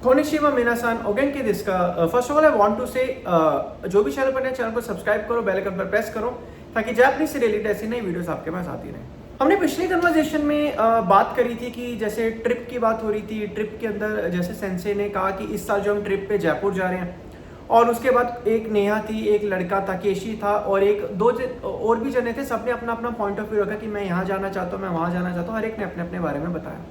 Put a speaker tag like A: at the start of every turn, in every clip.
A: कोनिशिवा मिनासान ओगेन के दिस का first of all I want to say जो भी चैनल पर नए चैनल को सब्सक्राइब करो, बेल आइकन पर प्रेस करो ताकि जापानीज से रिलेटेड ऐसी नई वीडियोस आपके पास आती रहे। हमने पिछले कन्वर्सेशन में बात करी थी कि जैसे ट्रिप की बात हो रही थी। ट्रिप के अंदर जैसे सेंसे ने कहा कि इस साल जो हम ट्रिप पे जयपुर जा रहे हैं, और उसके बाद एक नेहा थी, एक लड़का था केशी था, और एक दो और भी जने थे। सबने अपना अपना पॉइंट ऑफ व्यू रखा कि मैं यहाँ जाना चाहता हूँ, मैं वहाँ जाना चाहता हूँ। हर एक ने अपने अपने बारे में बताया।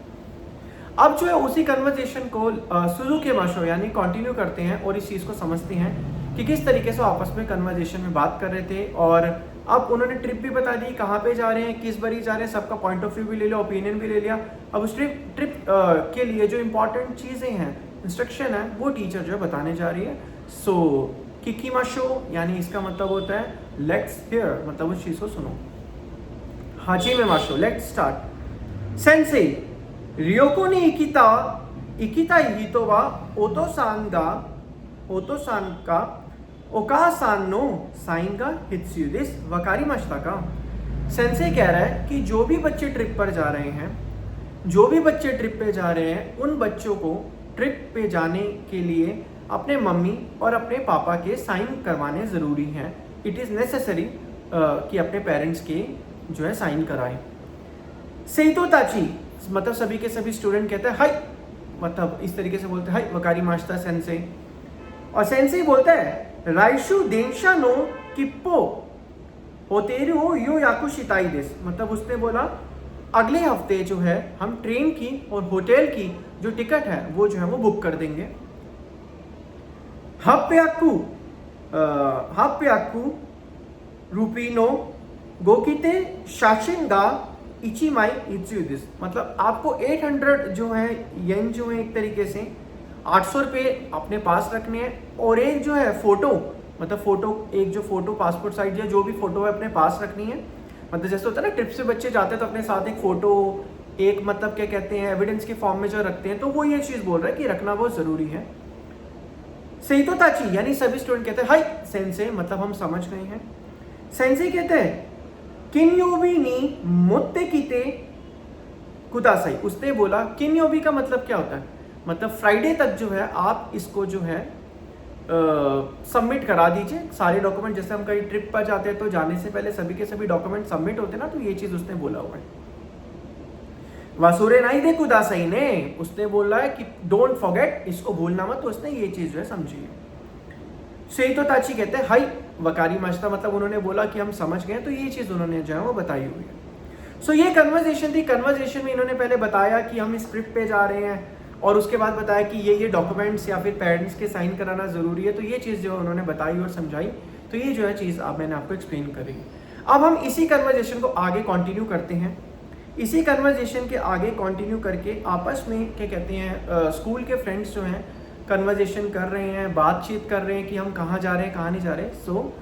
A: अब जो है उसी कन्वर्सेशन को सुजुकी माशो यानी कंटिन्यू करते हैं और इस चीज़ को समझते हैं कि किस तरीके से आपस में कन्वर्सेशन में बात कर रहे थे। और अब उन्होंने ट्रिप भी बता दी, कहाँ पे जा रहे हैं, किस बारी जा रहे हैं, सबका पॉइंट ऑफ व्यू भी ले लिया, ओपिनियन भी ले लिया। अब उस ट्रिप के लिए जो इंपॉर्टेंट चीज़ें हैं, इंस्ट्रक्शन है, वो टीचर जो है बताने जा रही है। सो किकीमाशो यानी इसका मतलब होता है लेट्स हियर, मतलब उस चीज़ को सुनो। हाजिमे माशो, लेट्स स्टार्ट। सेंसेई रियोको ni ikitai hito wa otosan ka okasan no sign ga hitsu desu wakarimashita का। सेंसे कह रहा है कि जो भी बच्चे ट्रिप पर जा रहे हैं, उन बच्चों को ट्रिप पे जाने के लिए अपने मम्मी और अपने पापा के साइन करवाने ज़रूरी हैं। इट इज़ नेसेसरी कि अपने पेरेंट्स के जो है साइन कराएं। सेइतो ताची मतलब सभी के सभी स्टूडेंट कहते हैं हाय, मतलब इस तरीके से बोलते हैं हाय वकारिमाशिता सेंसे। और सेंसे बोलता है राइशु देंशा नो किप्पो होतेरु हो यो याकुशिताई देस, मतलब उसने बोला अगले हफ्ते जो है हम ट्रेन की और होटल की जो टिकट है वो जो है वो बुक कर देंगे। हप्याकू रूपीनो गोकिते शाशिंगा इचिमाई इत्सुदिस, मतलब आपको 800 जो है येन जो है एक तरीके से 800 रुपये अपने पास रखने हैं, और एक जो है फोटो, मतलब फोटो एक जो फोटो पासपोर्ट साइज या जो भी फोटो है अपने पास रखनी है। मतलब जैसे होता है ना ट्रिप से बच्चे जाते हैं तो अपने साथ एक फोटो, एक मतलब क्या कहते हैं एविडेंस के फॉर्म में जो रखते हैं, तो वो ये चीज़ बोल रहा है कि रखना बहुत ज़रूरी है। सेइतो ताची यानी सभी स्टूडेंट कहते हैं हाय सेंसे, मतलब हम समझ गए हैं। सेंसे कहते हैं किन्योबी नी मोत्ते कीते कुदासाई, उसने बोला किन्योबी का मतलब क्या होता है, मतलब फ्राइडे तक जो है आप इसको जो है सबमिट करा दीजिए सारे डॉक्यूमेंट। जैसे हम कहीं ट्रिप पर जाते हैं तो जाने से पहले सभी के सभी डॉक्यूमेंट सबमिट होते हैं ना, तो ये चीज उसने बोला हुआ है। वासुरे नाई दे कुदासाई ने, उसने बोला है कि डोंट फॉरगेट, इसको भूलना मत, तो उसने ये चीज जो है समझी है। सेइतो ताची कहते हैं हाई वकारिमाशिता, मतलब उन्होंने बोला कि हम समझ गए, तो ये चीज उन्होंने जो है वो बताई हुई है। सो ये कन्वर्सेशन थी। कन्वर्सेशन में इन्होंने पहले बताया कि हम इस ट्रिप पे जा रहे हैं, और उसके बाद बताया कि ये डॉक्यूमेंट्स या फिर पेरेंट्स के साइन कराना ज़रूरी है। तो ये चीज़ जो उन्होंने बताई और समझाई, तो ये जो है चीज़ अब मैंने आपको एक्सप्लेन करी। अब हम इसी कन्वर्सेशन को आगे कंटिन्यू करते हैं। इसी कन्वर्सेशन के आगे कंटिन्यू करके आपस में क्या कहते हैं स्कूल के फ्रेंड्स जो हैं कन्वर्सेशन कर रहे हैं, बातचीत कर रहे हैं कि हम कहाँ जा रहे हैं, कहाँ नहीं जा रहे। सो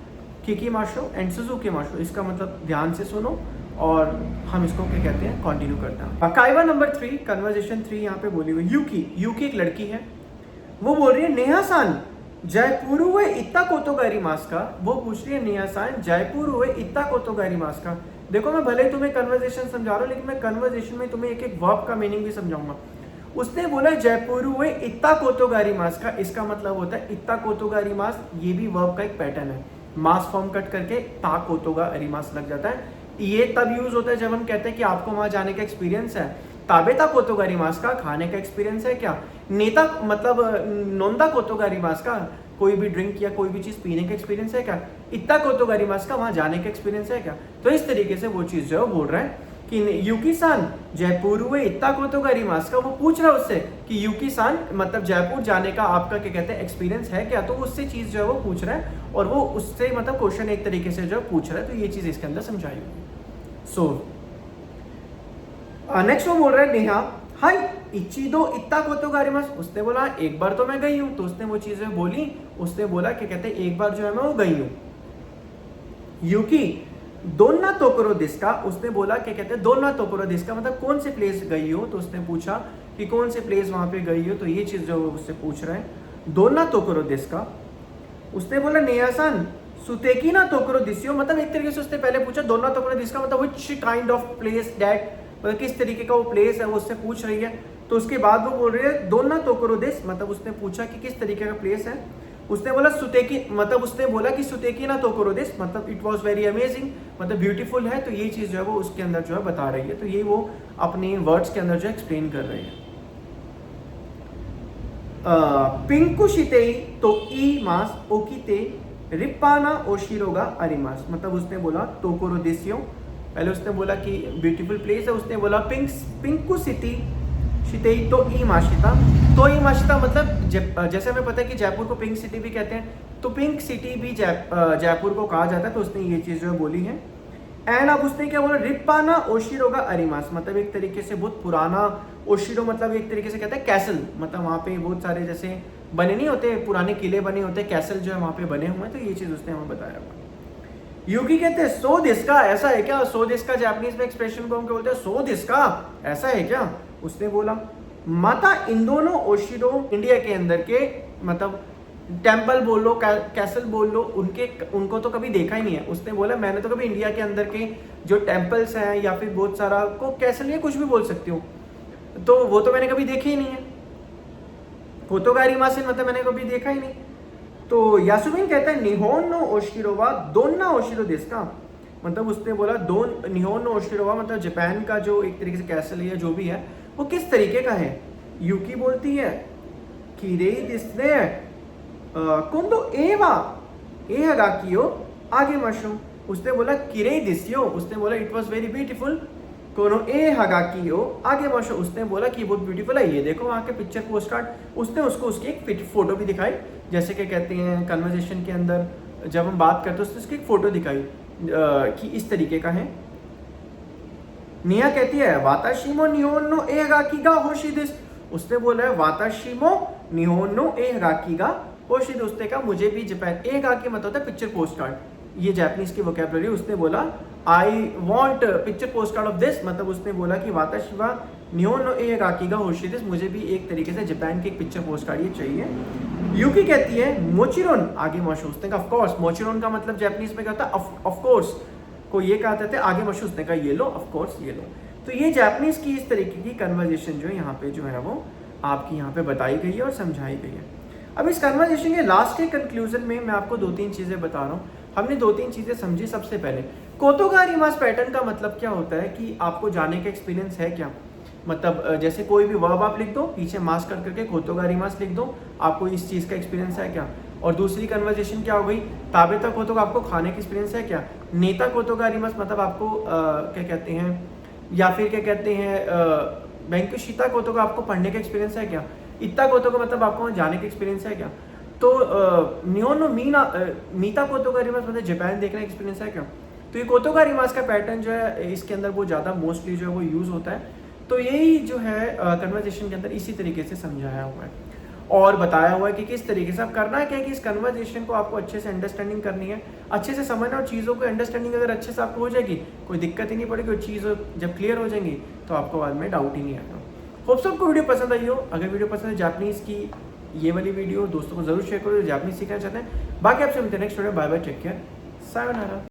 A: किकीमाशो एंड सुजुकी माशो, इसका मतलब ध्यान से सुनो और हम इसको क्या कहते हैं कंटिन्यू करते हैं। काइवा नंबर 3, कन्वर्सेशन 3 यहाँ पे बोली हुई यूकी एक लड़की है, वो बोल रही है नेहा सान जयपुर हुए इत्ता कोतोगारी मास का। वो पूछ रही है नेहा सान जयपुर हुए इत्ता कोतोगारी मास का। देखो मैं भले तुम्हें कन्वर्सेशन समझा रहा हूँ, लेकिन मैं कन्वर्सेशन में तुम्हें एक एक वर्ब का मीनिंग भी समझाऊंगा। उसने बोला जयपुर हुए इत्ता कोतोगारी मास का, इसका मतलब होता है इत्ता कोतोगारी मास, ये भी वर्ब का एक पैटर्न है। मास फॉर्म कट करके ता कोतोगारी मास लग जाता है। ये तब यूज होता है जब हम कहते हैं कि आपको वहां जाने का एक्सपीरियंस है। ताबेता कोतोगारी मास का, खाने का एक्सपीरियंस है क्या। नेता मतलब नोंदा कोतोगारी मास का, कोई भी ड्रिंक या कोई भी चीज पीने का एक्सपीरियंस है क्या। इत्ता कोतोगारी मास का, वहां जाने का एक्सपीरियंस है क्या। तो इस तरीके से वो चीज जो है बोल रहा है कि यूकी सान जयपुर हुए इत्ता कोतोगारी मास का। वो पूछ रहा है उससे कि यूकी सान मतलब जयपुर जाने का आपका क्या कहते हैं एक्सपीरियंस है क्या। तो उससे चीज जो है वो पूछ रहा है, और वो उससे मतलब क्वेश्चन एक तरीके से जो पूछ रहा है। तो ये चीज इसके अंदर समझाई हुई। सो नेक्स्ट वो बोल रहा है नेहा हाय इचिदो इत्ता कोतोगारी मास। उसने बोला एक बार तो मैं गई हूं। तो उसने वो चीजें बोली, उसने बोला क्या कहते हैं एक बार जो है मैं वो गई हूं। यूकी दोन्ना तोकरो दिस्का, उसने बोला क्या कहते हैं दोन्ना तोकरो दिस्का, मतलब कौन से प्लेस गई हो। तो उसने पूछा कि कौन से प्लेस वहां पे गई हो। तो ये चीज जो उससे पूछ रहे हैं दोन्ना तोकरो दिस्का। उसने बोला नेहासान सुतेकी ना तोकरो दिसियो, मतलब एक तरीके से उसने पहले पूछा दोन्ना तोकरो दिस्का मतलब which kind of place that, मतलब किस तरीके का वो प्लेस है वो उससे पूछ रही है। तो उसके बाद वो बोल रही है दोन्ना तोकरो देश, मतलब उसने पूछा कि किस तरीके का प्लेस है। उसने बोला सुतेकी, मतलब उसने बोला कि सुतेकी ना तोकरो देश, मतलब इट वाज वेरी अमेजिंग, मतलब ब्यूटीफुल है। तो ये चीज़ जो है वो उसके अंदर जो है बता रही है। तो ये वो अपने वर्ड्स के अंदर जो एक्सप्लेन कर रही है। पिंकुशितेई तो ई मास ओकीते रिप्पाना ओशिरोगा अरिमास, मतलब उसने बोला तोकोरो देसियो, पहले उसने बोला कि ब्यूटीफुल प्लेस है, उसने बोला पिंकू सिटी शितेई तो ई माशिता। तो ई माशिता मतलब जैसे हमें पता है कि जयपुर को पिंक सिटी भी कहते हैं, तो पिंक सिटी भी जयपुर को कहा जाता है। तो उसने ये चीज़ जो है बोली है। एंड अब उसने क्या बोला, रिप्पाना ओशिरोगा अरिमास, मतलब एक तरीके से बहुत पुराना, ओशिरो मतलब एक तरीके से कहते हैं कैसल, मतलब वहाँ पे बहुत सारे जैसे बने नहीं होते, पुराने किले बने होते, कैसल जो है वहाँ पे बने हुए हैं। तो ये चीज़ उसने हमें बताया हुआ। युगी कहते हैं सो दिस का, ऐसा है क्या? सो दिस का जापानीज में एक्सप्रेशन को हम क्या बोलते हैं, सो दिस का, ऐसा है क्या? उसने बोला माता इन दोनों ओशिरो इंडिया के अंदर के, मतलब टेम्पल बोल लो, कैसल बोल लो, उनको तो कभी देखा ही नहीं है। उसने बोला मैंने तो कभी इंडिया के अंदर के जो टेम्पल्स हैं या फिर बहुत सारा को कैसल या कुछ भी बोल सकती हूँ, तो वो तो मैंने कभी देखे ही नहीं है। कोतोगारी मासिन मतलब मैंने कभी देखा ही नहीं। तो यासुमिन कहता है निहोन नो ओशिरोवा दोन्ना ओशिरो देश का, मतलब उसने बोला निहोन नो ओशिरोवा मतलब जापान का जो एक तरीके से कैसल है जो भी है वो किस तरीके का है। यूकी बोलती है किरे दिसने कुंदो एवा ए हगाकियो आगे मशो, उसने बोला किरे दिस्यो, उसने बोला इट वाज वेरी ब्यूटीफुल, कोनो ए हगाकियो आगे मशो, उसने बोला कि बहुत ब्यूटीफुल है, ये देखो वहाँ के पिक्चर पोस्ट कार्ड। उसने उसको उसकी एक फोटो भी दिखाई, जैसे कि कहते हैं कन्वर्सेशन के अंदर जब हम बात करते हैं उसने उसकी एक फोटो दिखाई कि इस तरीके का है। निया कहती है वाताशिमो निहोनो ए हगाकीगा होशिदिस, उसने बोला है वाताशिमो निहोनो ए हगाकीगा होशिदिस, उसने कहा मुझे भी जापान, ए हगाकी मतलब होता है पिक्चर पोस्ट कार्ड, ये जापानीज की वोकैबुलरी। उसने बोला I want picture post card of this, मतलब उसने बोला कि वाताशिवा निहोनो ए हगाकीगा होशिदिस, मुझे भी एक तरीके से जापान की एक पिक्चर पोस्ट कार्ड ये चाहिए। यूकी कहती है मोचिरोन आगे मशो, उसने कहा ऑफ कोर्स, मोचिरोन का मतलब जापानीज में क्या होता है ऑफ कोर्स को ये कहते थे, आगे मशो उसने कहा ये लो, ऑफ कोर्स ये लो। तो ये जापानीज की इस तरीके की कन्वर्जेशन जो है यहाँ पे जो है वो आपकी यहाँ पे बताई गई है और समझाई गई है। अब इस कन्वर्जेशन के लास्ट के कंक्लूजन में मैं आपको 2-3 चीज़ें बता रहा हूँ। हमने 2-3 चीज़ें समझी। सबसे पहले कोतोगारिमास पैटर्न का मतलब क्या होता है कि आपको जाने का एक्सपीरियंस है क्या, मतलब जैसे कोई भी वर्ब आप लिख दो, पीछे मास कर करके कोतोगारिमास लिख दो, आपको इस चीज़ का एक्सपीरियंस है क्या। और दूसरी कन्वर्जेशन क्या हो गई, ताबेता कोतो आपको खाने का एक्सपीरियंस है क्या। नेता कोतोगारिमास मतलब आपको क्या कहते हैं, या फिर क्या कहते हैं बैंकुशिता कोतो का आपको पढ़ने का एक्सपीरियंस है क्या। इत्ता कोतो का मतलब आपको जाने का एक्सपीरियंस है क्या। तो नियोनो मीता कोतोगारिमास मतलब जापान देखने का एक्सपीरियंस है क्या। तो ये कोतोगारिमास का पैटर्न जो है इसके अंदर वो ज़्यादा मोस्टली जो है वो यूज़ होता है। तो यही जो है कन्वर्जेशन के अंदर इसी तरीके से समझाया हुआ है और बताया हुआ है कि किस तरीके से आप करना है क्या, कि इस कन्वर्जेशन को आपको अच्छे से अंडरस्टैंडिंग करनी है, अच्छे से समझना, और चीज़ों को अंडरस्टैंडिंग अगर अच्छे से आपको हो जाएगी कोई दिक्कत ही नहीं पड़ेगी, और चीज़ जब क्लियर हो जाएंगी तो आपको बाद में डाउट ही नहीं आएगा। होप सबको वीडियो पसंद आई हो। अगर वीडियो पसंद है जापानीज़ की ये वाली वीडियो दोस्तों को जरूर शेयर करो जो जापानीज़ सीखना चाहते हैं। बाकी आपसे मिलते हैं next video. Bye bye, take care, sayonara.